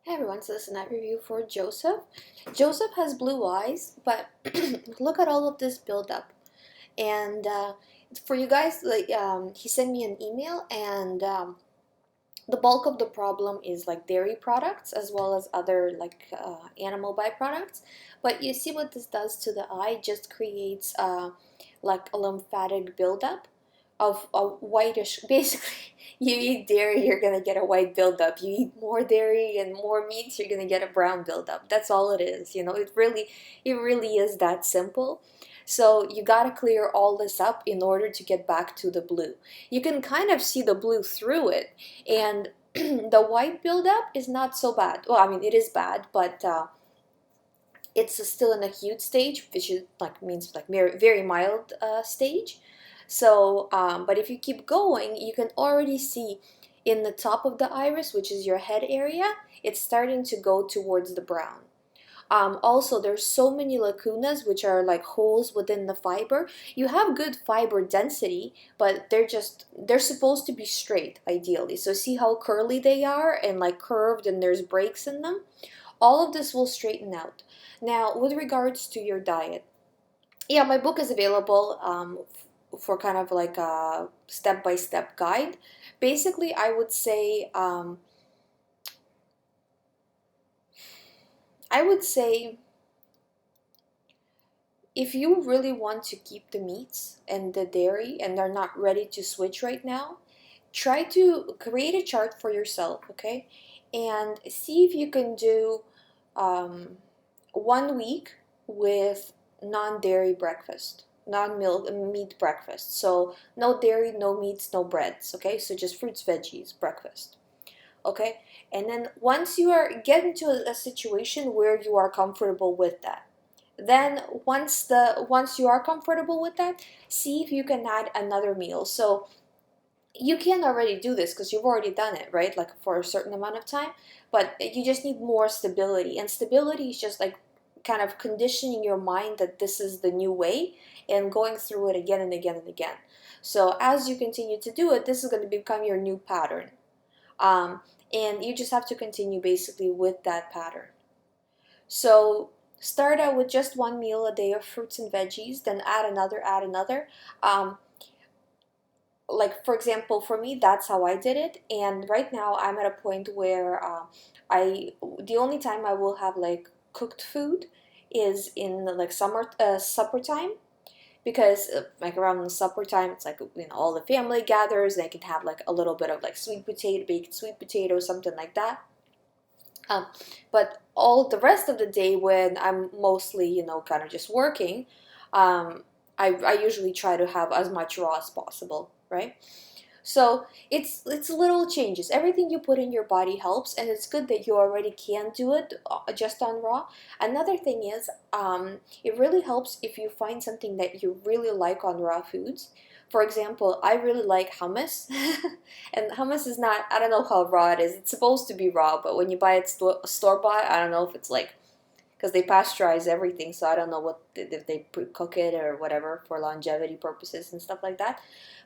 Hey everyone, so this is a night review for Joseph. Joseph has blue eyes, but look at all of this buildup. And for you guys, he sent me an email, and the bulk of the problem is like dairy products as well as other animal byproducts. But you see what this does to the eye? Just creates like a lymphatic buildup of a whitish. Basically, you eat dairy, you're gonna get a white buildup. You eat more dairy and more meats, you're gonna get a brown buildup. That's all it is. It really is that simple. So you gotta clear all this up in order to get back to the blue. You can kind of see the blue through it, and the white buildup is not so bad. Well, I mean, it is bad, but it's still an acute stage, which is like means like very mild stage. So, but if you keep going, you can already see in the top of the iris, which is your head area, it's starting to go towards the brown. Also, there's so many lacunas, which are like holes within the fiber. You have good fiber density, but they're supposed to be straight, ideally. So see how curly they are and like curved, and there's breaks in them? All of this will straighten out. Now, with regards to your diet, yeah, my book is available for kind of like a step-by-step guide. Basically, I would say if you really want to keep the meats and the dairy and they're not ready to switch right now, try to create a chart for yourself, okay? And see if you can do um, 1 week with non-dairy breakfast, non-milk meat breakfast. So no dairy, no meats, no breads, okay? So just fruits, veggies, breakfast, okay? And then once you are get into a situation where you are comfortable with that, then once you are comfortable with that, see if you can add another meal. So you can already do this because you've already done it, right? Like for a certain amount of time, but you just need more stability. And stability is just like kind of conditioning your mind that this is the new way and going through it again and again and again. So as you continue to do it, this is going to become your new pattern. Um, and you just have to continue basically with that pattern. So start out with just one meal a day of fruits and veggies, then add another. Um, like for example, for me, that's how I did it. And right now, I'm at a point where I the only time I will have like cooked food is in like supper time, because like around the supper time, it's like all the family gathers. They can have like a little bit of like sweet potato, baked sweet potato, something like that. Um, but all the rest of the day, when I'm mostly, kind of just working, I usually try to have as much raw as possible, right? So it's little changes. Everything you put in your body helps, and it's good that you already can do it just on raw. Another thing is, it really helps if you find something that you really like on raw foods. For example, I really like hummus, and hummus is not. I don't know how raw it is. It's supposed to be raw, but when you buy it store bought, I don't know if it's like because they pasteurize everything, so I don't know what if they cook it or whatever for longevity purposes and stuff like that.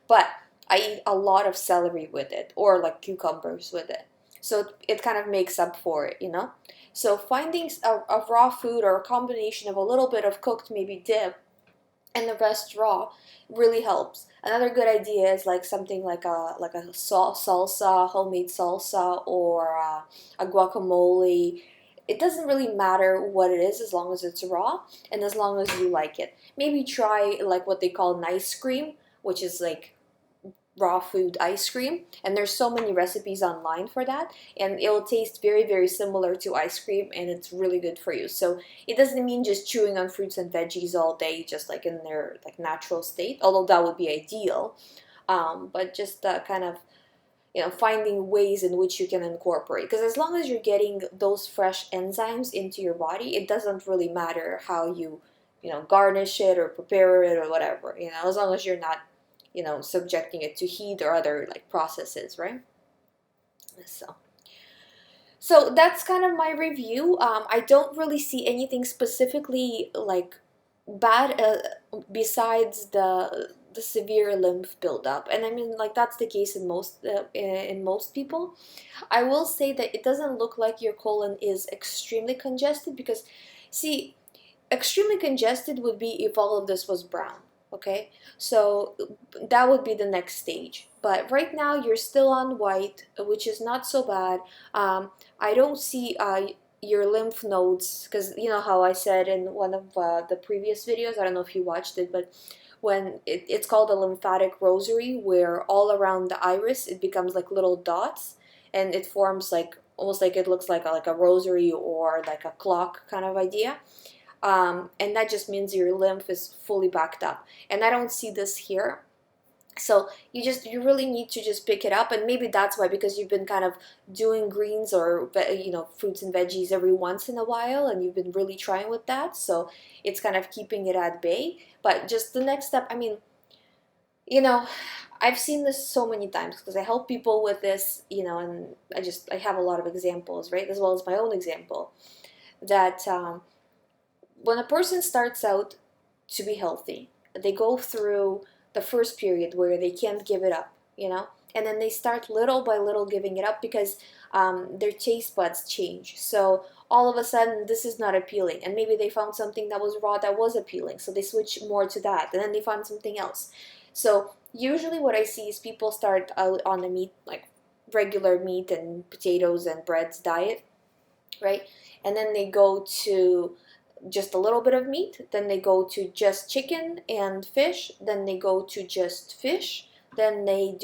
But I eat a lot of celery with it or like cucumbers with it. So it kind of makes up for it. So finding a raw food or a combination of a little bit of cooked maybe dip and the rest raw really helps. Another good idea is like something like a salsa, homemade salsa, or a guacamole. It doesn't really matter what it is as long as it's raw and as long as you like it. Maybe try like what they call nice cream, which is like raw food ice cream, and there's so many recipes online for that, and it'll taste very similar to ice cream, and it's really good for you. So it doesn't mean just chewing on fruits and veggies all day just like in their like natural state, although that would be ideal. But just kind of finding ways in which you can incorporate, because as long as you're getting those fresh enzymes into your body, it doesn't really matter how you garnish it or prepare it or whatever, as long as you're not subjecting it to heat or other like processes, right? So that's kind of my review. I don't really see anything specifically like bad besides the severe lymph buildup. And I mean, like, that's the case in most people. I will say that it doesn't look like your colon is extremely congested, because, see, extremely congested would be if all of this was brown. Okay, so that would be the next stage. But right now you're still on white, which is not so bad. I don't see your lymph nodes, because you know how I said in one of the previous videos, I don't know if you watched it, but when it's called a lymphatic rosary, where all around the iris it becomes like little dots, and it forms like almost like it looks like a rosary or like a clock kind of idea. And that just means your lymph is fully backed up, and I don't see this here. So you really need to just pick it up, and maybe that's why, because you've been kind of doing greens or fruits and veggies every once in a while, and you've been really trying with that, so it's kind of keeping it at bay. But just the next step, I mean, you know, I've seen this so many times because I help people with this, and I have a lot of examples, right, as well as my own example, that when a person starts out to be healthy, they go through the first period where they can't give it up, and then they start little by little giving it up, because their taste buds change. So all of a sudden, this is not appealing, and maybe they found something that was raw that was appealing, so they switch more to that, and then they found something else. So usually what I see is people start out on the meat, like regular meat and potatoes and breads diet, right? And then they go to just a little bit of meat, then they go to just chicken and fish, then they go to just fish, then they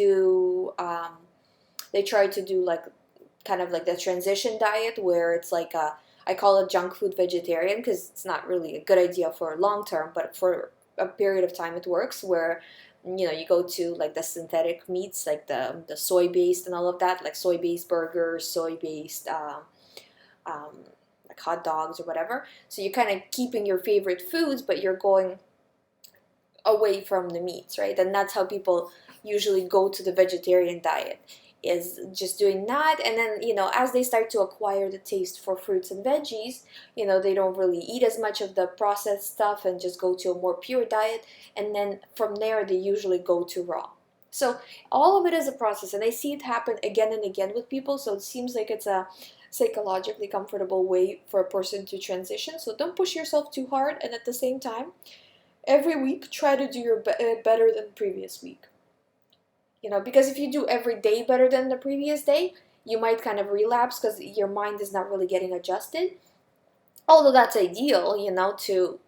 try to do like kind of like the transition diet, where it's like I call it junk food vegetarian, because it's not really a good idea for long term, but for a period of time it works, where you go to like the synthetic meats, like the soy based and all of that, like soy based burgers, soy based like hot dogs or whatever. So you're kind of keeping your favorite foods, but you're going away from the meats, right? And that's how people usually go to the vegetarian diet, is just doing that. And then, as they start to acquire the taste for fruits and veggies, they don't really eat as much of the processed stuff and just go to a more pure diet. And then from there, they usually go to raw. So all of it is a process, and I see it happen again and again with people. So it seems like it's a psychologically comfortable way for a person to transition. So don't push yourself too hard, and at the same time, every week try to do your better than previous week. Because if you do every day better than the previous day, you might kind of relapse because your mind is not really getting adjusted. Although that's ideal, to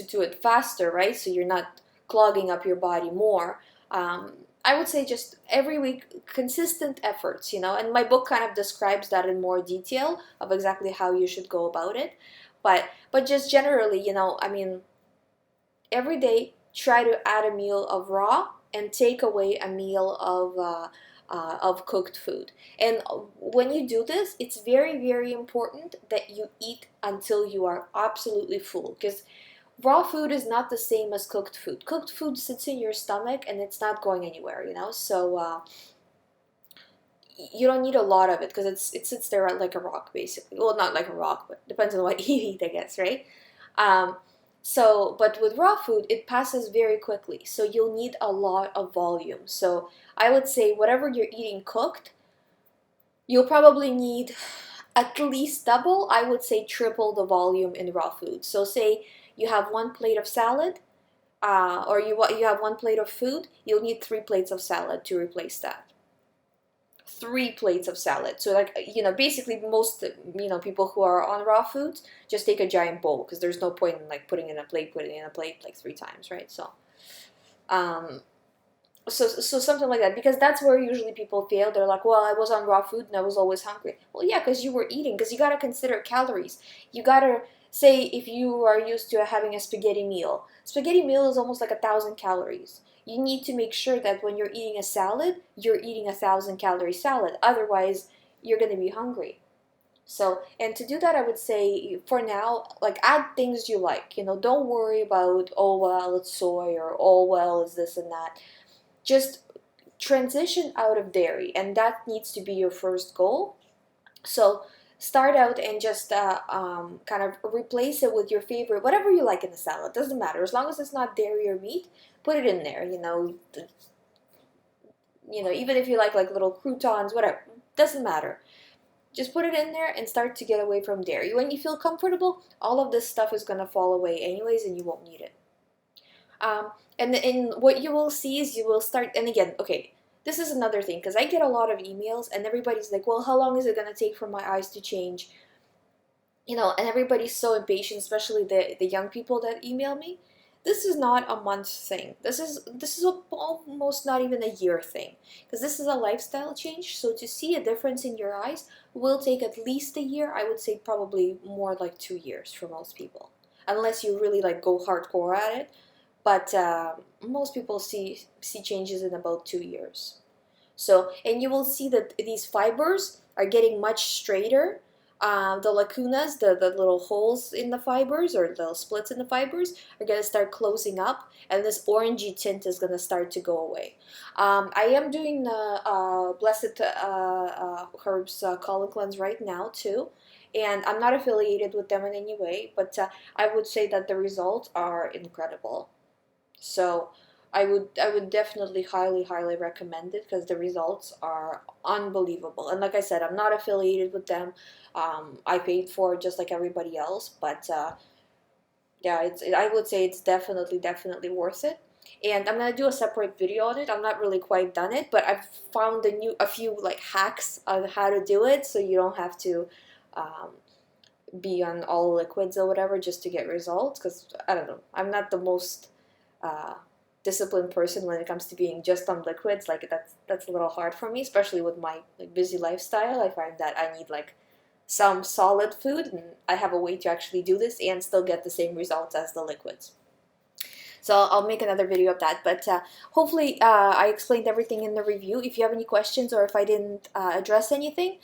do it faster, right? So you're not clogging up your body more. I would say just every week, consistent efforts, and my book kind of describes that in more detail of exactly how you should go about it. But just generally, I mean, every day try to add a meal of raw and take away a meal of cooked food. And when you do this, it's very, very important that you eat until you are absolutely full, because raw food is not the same as cooked food. Cooked food sits in your stomach and it's not going anywhere, so you don't need a lot of it, because it sits there like a rock, basically. Well, not like a rock, but depends on what you eat, I guess, right? um, but with raw food, it passes very quickly, so you'll need a lot of volume. So I would say whatever you're eating cooked, you'll probably need at least double, I would say triple the volume in raw food. So say you have one plate of salad, or you have one plate of food, you'll need 3 plates of salad to replace that. 3 plates of salad. So like, basically most, people who are on raw foods just take a giant bowl, because there's no point in like putting in a plate like 3 times, right? Um, so something like that, because that's where usually people fail. They're like, well, I was on raw food and I was always hungry. Well, yeah, because you were eating, because you got to consider calories. You got to say, if you are used to having a spaghetti meal is almost like 1,000 calories. You need to make sure that when you're eating a salad, you're eating 1,000 calorie salad. Otherwise, you're going to be hungry. So, and to do that, I would say for now, like, add things you like. Don't worry about, oh, well, it's soy, or oh, well, it's this and that. Just transition out of dairy, and that needs to be your first goal. So start out and just kind of replace it with your favorite, whatever you like in the salad. Doesn't matter, as long as it's not dairy or meat. Put it in there. Even if you like little croutons, whatever, doesn't matter. Just put it in there and start to get away from dairy. When you feel comfortable, all of this stuff is gonna fall away anyways, and you won't need it. And what you will see is you will start. And again, okay, this is another thing, because I get a lot of emails and everybody's like, well, how long is it gonna take for my eyes to change? And everybody's so impatient, especially the young people that email me. This is not a month thing. This is almost not even a year thing, because this is a lifestyle change. So to see a difference in your eyes will take at least a year. I would say probably more like 2 years for most people, unless you really like go hardcore at it. But most people see changes in about 2 years. So, and you will see that these fibers are getting much straighter. The lacunas, the little holes in the fibers or little splits in the fibers are going to start closing up, and this orangey tint is going to start to go away. I am doing the Blessed Herbs Color Cleanse right now too, and I'm not affiliated with them in any way, but I would say that the results are incredible. So I would definitely highly recommend it, because the results are unbelievable. And like I said, I'm not affiliated with them. I paid for it just like everybody else, but yeah, I would say it's definitely worth it. And I'm gonna do a separate video on it. I'm not really quite done it, but I've found a few like hacks on how to do it, so you don't have to um, be on all liquids or whatever just to get results. Because I don't know, I'm not the most uh, disciplined person when it comes to being just on liquids. Like that's a little hard for me, especially with my like busy lifestyle. I find that I need like some solid food, and I have a way to actually do this and still get the same results as the liquids. So I'll make another video of that. But hopefully I explained everything in the review. If you have any questions or if I didn't address anything,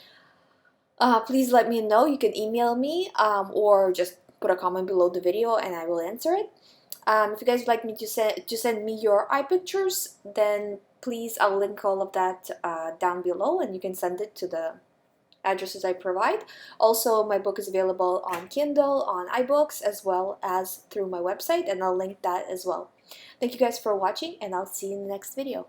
please let me know. You can email me or just put a comment below the video and I will answer it. If you guys would like me to send me your eye pictures, then please, I'll link all of that down below, and you can send it to the addresses I provide. Also, my book is available on Kindle, on iBooks, as well as through my website, and I'll link that as well. Thank you guys for watching, and I'll see you in the next video.